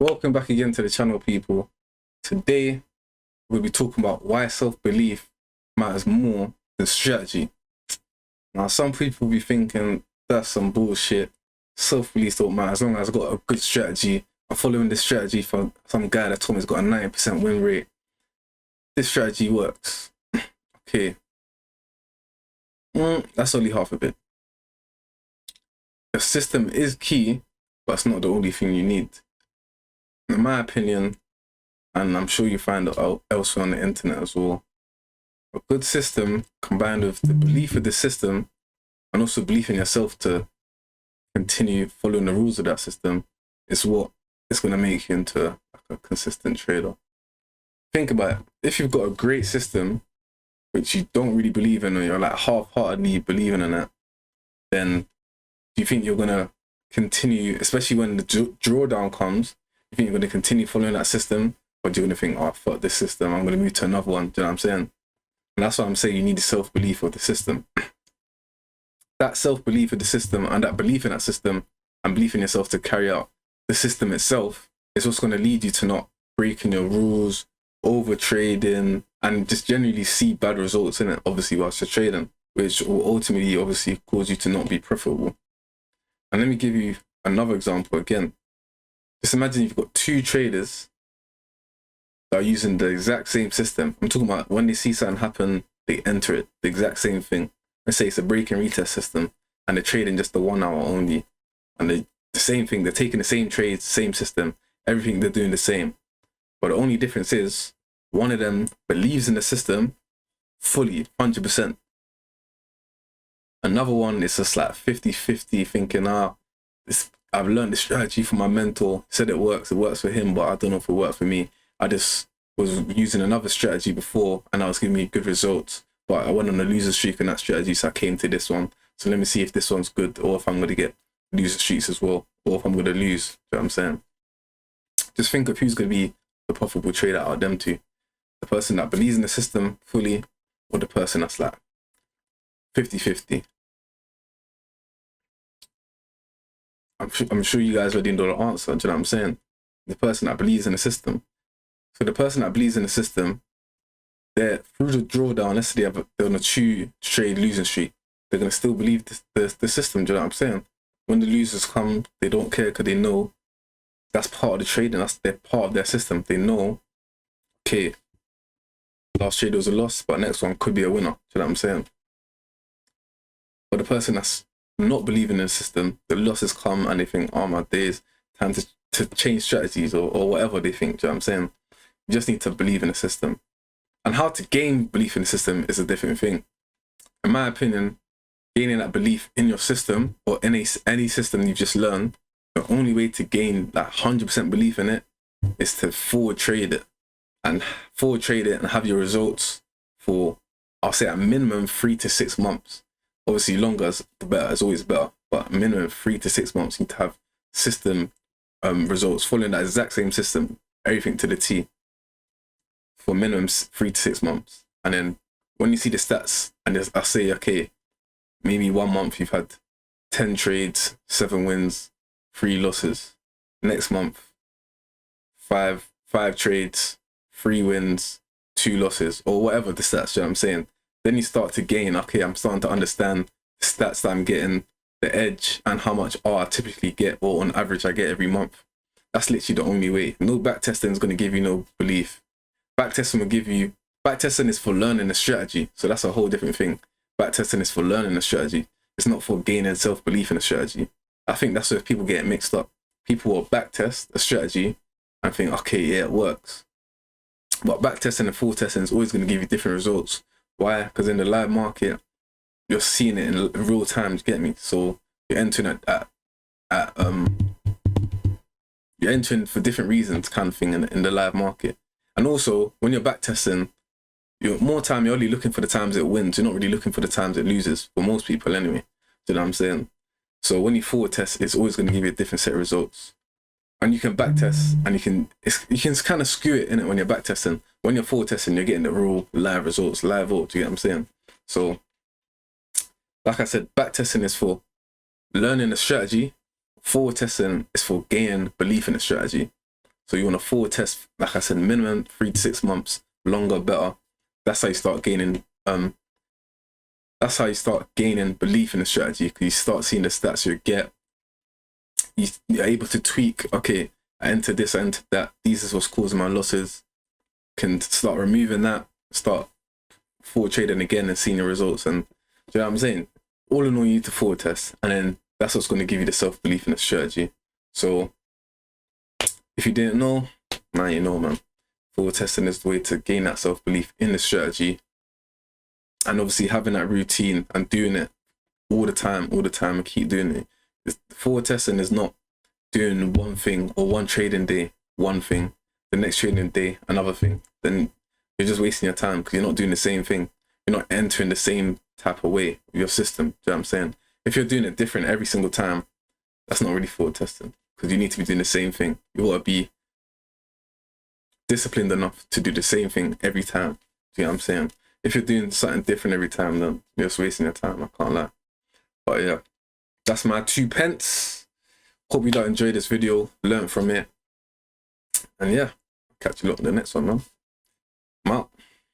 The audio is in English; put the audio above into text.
Welcome back again to the channel, people. Today, we'll be talking about why self-belief matters more than strategy. Now, some people will be thinking that's some bullshit. Self-belief don't matter as long as I've got a good strategy. I'm following this strategy from some guy that told me he's got a 90% win rate. This strategy works. Okay. That's only half of it. The system is key, but it's not the only thing you need. In my opinion, and I'm sure you find it out elsewhere on the internet as well, a good system combined with the belief of the system and also belief in yourself to continue following the rules of that system is what is going to make you into a consistent trader. Think about it. If you've got a great system which you don't really believe in, or you're like half-heartedly believing in it, then do you think you're going to continue, especially when the drawdown comes, you think you're going to continue following that system, or do you going to think, oh, fuck this system, I'm going to move to another one? Do you know what I'm saying? And that's why I'm saying you need the self-belief of the system. That self-belief of the system and that belief in that system and belief in yourself to carry out the system itself is what's going to lead you to not breaking your rules, over trading, and just generally see bad results in it, obviously, whilst you're trading, which will ultimately obviously cause you to not be profitable. And let me give you another example again. Just imagine you've got two traders that are using the exact same system. I'm talking about when they see something happen, they enter it, the exact same thing. Let's say it's a break and retest system, and they're trading just the 1 hour only. And the same thing, they're taking the same trades, same system, everything they're doing the same. But the only difference is one of them believes in the system fully, 100%. Another one is just like 50-50, thinking, I've learned the strategy from my mentor, said it works for him, but I don't know if it works for me. I just was using another strategy before and that was giving me good results, but I went on a loser streak in that strategy, so I came to this one. So let me see if this one's good, or if I'm going to get loser streaks as well, or if I'm going to lose. You know what I'm saying? Just think of who's going to be the profitable trader out of them two. The person that believes in the system fully, or the person that's like 50-50. I'm sure you guys already know the answer. Do you know what I'm saying? The person that believes in the system. So the person that believes in the system, they're through the drawdown. Let's say they're on a 2-trade losing streak. They're gonna still believe the system. Do you know what I'm saying? When the losers come, they don't care because they know that's part of the trading. They're part of their system. They know, okay, last trade was a loss, but next one could be a winner. Do you know what I'm saying? But the person that's not believing in the system, the losses come and they think, oh my days, time to change strategies or whatever they think. Do you know what I'm saying? You just need to believe in the system. And how to gain belief in the system is a different thing. In my opinion, gaining that belief in your system or in any system you've just learned, the only way to gain that 100% belief in it is to forward trade it and have your results for, I'll say at minimum 3 to 6 months. Obviously, longer is the better, it's always better, but minimum 3 to 6 months, you need to have system results following that exact same system, everything to the T, for minimum 3 to 6 months. And then when you see the stats, and I say, okay, maybe 1 month you've had 10 trades, 7 wins, 3 losses. Next month, 5 trades, 3 wins, 2 losses, or whatever the stats, you know what I'm saying? Then you start to gain, okay, I'm starting to understand the stats that I'm getting, the edge, and how much I typically get, or on average I get every month. That's literally the only way. No backtesting is going to give you no belief. Backtesting is for learning a strategy. So that's a whole different thing. Backtesting is for learning a strategy. It's not for gaining self-belief in a strategy. I think that's where people get mixed up. People will backtest a strategy and think, okay, yeah, it works. But backtesting and full testing is always going to give you different results. Why? Because in the live market, you're seeing it in real time. You get me? So you're entering you're entering for different reasons, kind of thing, in the live market. And also, when you're backtesting, you're only looking for the times it wins. You're not really looking for the times it loses, for most people anyway. Do you know what I'm saying? So when you forward test, it's always going to give you a different set of results. And you can backtest, and you can kind of skew it in it when you're backtesting. When you're forward testing, you're getting the real live results, live vote. Do you get what I'm saying? So, like I said, backtesting is for learning a strategy. Forward testing is for gaining belief in the strategy. So you want to forward test, like I said, minimum 3 to 6 months, longer, better. That's how you start gaining, that's how you start gaining belief in the strategy, because you start seeing the stats you get. You're able to tweak, okay, I entered this, I entered that, this is what's causing my losses. Can start removing that, start forward trading again and seeing the results. And do you know what I'm saying? All in all, you need to forward test, and then that's what's going to give you the self-belief in the strategy. So if you didn't know, now you know, man. Forward testing is the way to gain that self-belief in the strategy. And obviously having that routine and doing it all the time and keep doing it. Forward testing is not doing one thing or one trading day, one thing, the next trading day, another thing. Then you're just wasting your time because you're not doing the same thing. You're not entering the same type of way with your system. Do you know what I'm saying? If you're doing it different every single time, that's not really forward testing, because you need to be doing the same thing. You want to be disciplined enough to do the same thing every time. Do you know what I'm saying? If you're doing something different every time, then you're just wasting your time. I can't lie. But yeah, that's my 2 pence. Hope you guys enjoyed this video, learn from it. And yeah, catch you lot in the next one, man. I'm out.